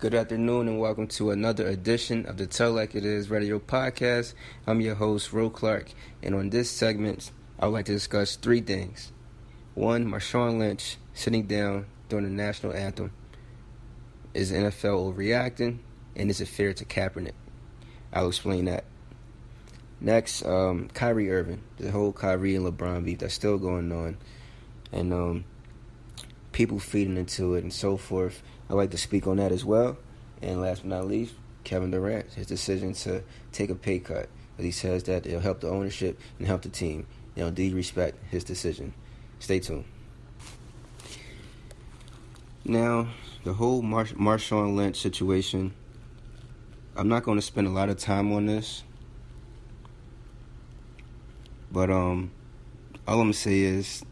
Good afternoon and welcome to another edition of the Tell Like It Is Radio Podcast. I'm your host, Ro Clark, and on this segment, I would like to discuss three things. One, Marshawn Lynch sitting down during the national anthem. Is the NFL overreacting, and is it fair to Kaepernick? I'll explain that. Next, Kyrie Irving, the whole Kyrie and Lebron beef that's still going on, and people feeding into it and so forth. I'd like to speak on that as well. And last but not least, Kevin Durant, his decision to take a pay cut. But he says that it'll help the ownership and help the team. Do you respect his decision? Stay tuned. Now, the whole Marshawn Lynch situation, I'm not going to spend a lot of time on this. But all I'm going to say is,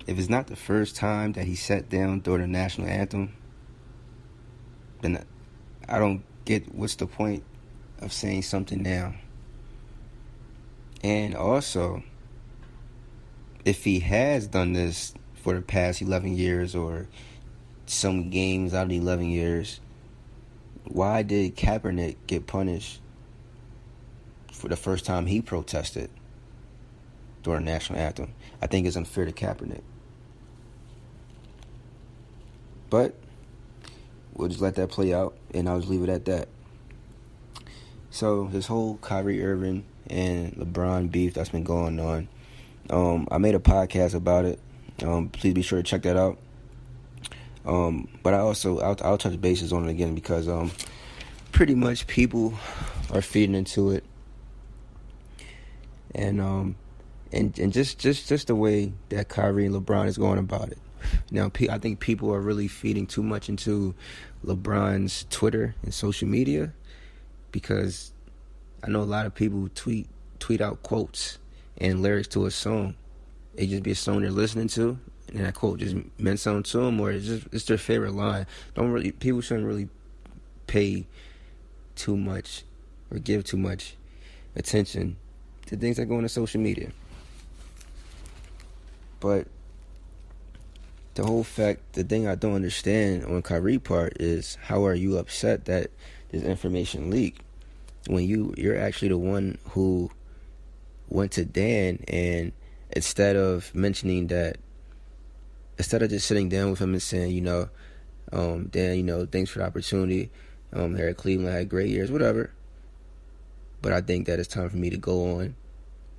if it's not the first time that he sat down during the national anthem, then I don't get what's the point of saying something now. And also, if he has done this for the past 11 years or some games out of the 11 years, why did Kaepernick get punished for the first time he protested during the national anthem? I think it's unfair to Kaepernick. But we'll just let that play out, and I'll just leave it at that. So this whole Kyrie Irving and LeBron beef that's been going on, I made a podcast about it. Please be sure to check that out. But I'll touch bases on it again because pretty much people are feeding into it, and just the way that Kyrie and LeBron is going about it. Now, I think people are really feeding too much into LeBron's Twitter and social media because I know a lot of people tweet out quotes and lyrics to a song. It just be a song they're listening to, and that quote just meant something to them, or it's their favorite line. People shouldn't really pay too much or give too much attention to things that go into social media. But the thing I don't understand on Kyrie part is, how are you upset that this information leaked when you're actually the one who went to Dan, and instead of just sitting down with him and saying, Dan, thanks for the opportunity. Here at Cleveland, I had great years, whatever. But I think that it's time for me to go on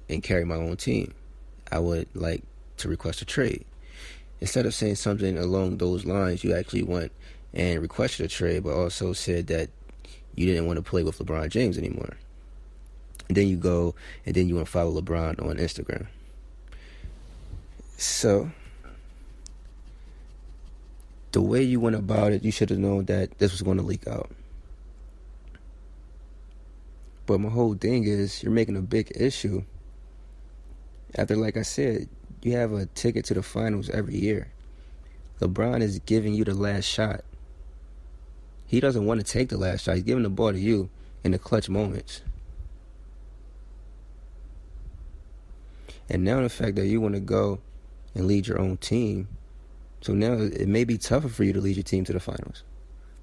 and carry my own team. I would like to request a trade. Instead of saying something along those lines, you actually went and requested a trade, but also said that you didn't want to play with LeBron James anymore. And then you go and then you want to follow LeBron on Instagram. So, the way you went about it, you should have known that this was going to leak out. But my whole thing is, you're making a big issue after, like I said, you have a ticket to the finals every year. LeBron is giving you the last shot. He doesn't want to take the last shot. He's giving the ball to you in the clutch moments. And now the fact that you want to go and lead your own team, so now it may be tougher for you to lead your team to the finals.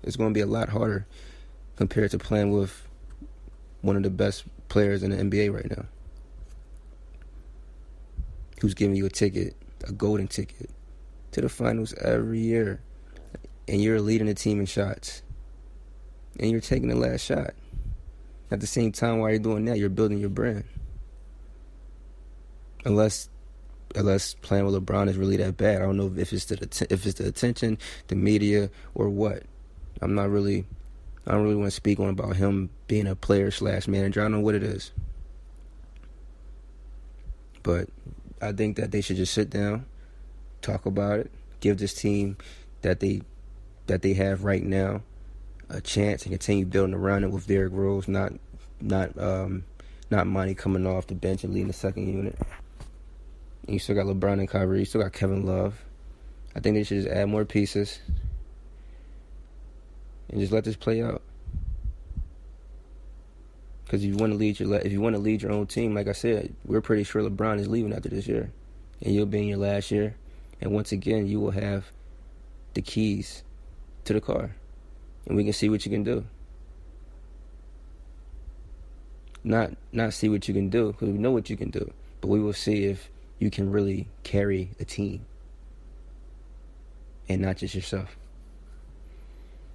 It's going to be a lot harder compared to playing with one of the best players in the NBA right now, who's giving you a golden ticket, to the finals every year. And you're leading the team in shots. And you're taking the last shot. At the same time, while you're doing that, you're building your brand. Unless playing with LeBron is really that bad. I don't know if it's the attention, the media, or what. I don't really want to speak on about him being a player/manager. I don't know what it is. But I think that they should just sit down, talk about it, give this team that they have right now a chance and continue building around it with Derrick Rose, not Monty coming off the bench and leading the second unit. And you still got LeBron and Kyrie, you still got Kevin Love. I think they should just add more pieces and just let this play out. Because if you want to lead your own team, like I said, we're pretty sure LeBron is leaving after this year, and you'll be in your last year. And once again, you will have the keys to the car, and we can see what you can do. Not see what you can do, because we know what you can do, but we will see if you can really carry a team and not just yourself.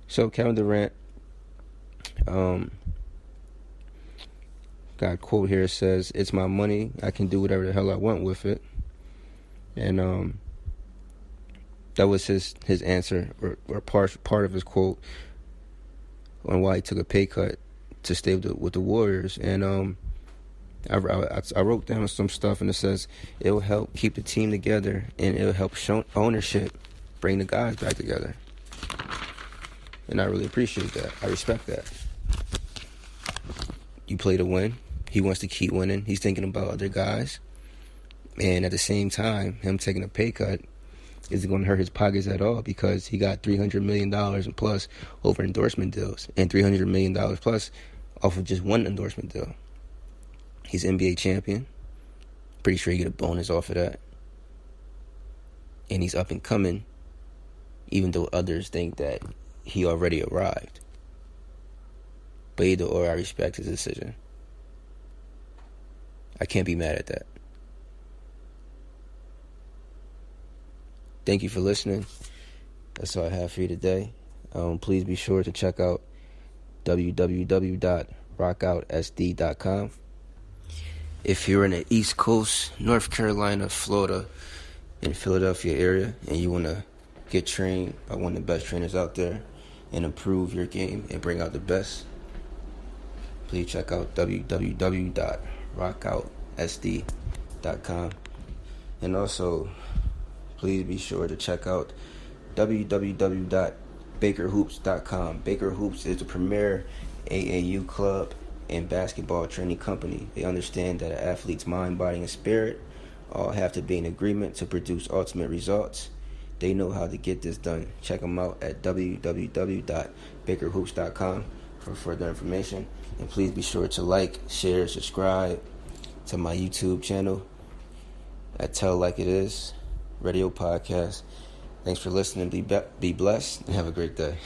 So Kevin Durant, got a quote here, says, "It's my money. I can do whatever the hell I want with it." And that was his answer, or part of his quote on why he took a pay cut to stay with the Warriors. And I wrote down some stuff, and it says it will help keep the team together, and it will help show ownership, bring the guys back together. And I really appreciate that. I respect that. You play to win. He wants to keep winning. He's thinking about other guys. And at the same time, him taking a pay cut isn't going to hurt his pockets at all, because he got $300 million and plus over endorsement deals, and $300 million plus off of just one endorsement deal. He's NBA champion. Pretty sure he get a bonus off of that. And he's up and coming, even though others think that he already arrived. But either or, I respect his decision. I can't be mad at that. Thank you for listening. That's all I have for you today. Please be sure to check out www.rockoutsd.com. If you're in the East Coast, North Carolina, Florida, and Philadelphia area, and you want to get trained by one of the best trainers out there and improve your game and bring out the best, please check out www.rockoutsd.com. And also, please be sure to check out www.bakerhoops.com. Baker Hoops is the premier AAU club and basketball training company. They understand that an athlete's mind, body, and spirit all have to be in agreement to produce ultimate results. They know how to get this done. Check them out at www.bakerhoops.com for further information. And please be sure to like, share, subscribe to my YouTube channel at Tell Like It Is Radio Podcast. Thanks for listening. Be blessed and have a great day.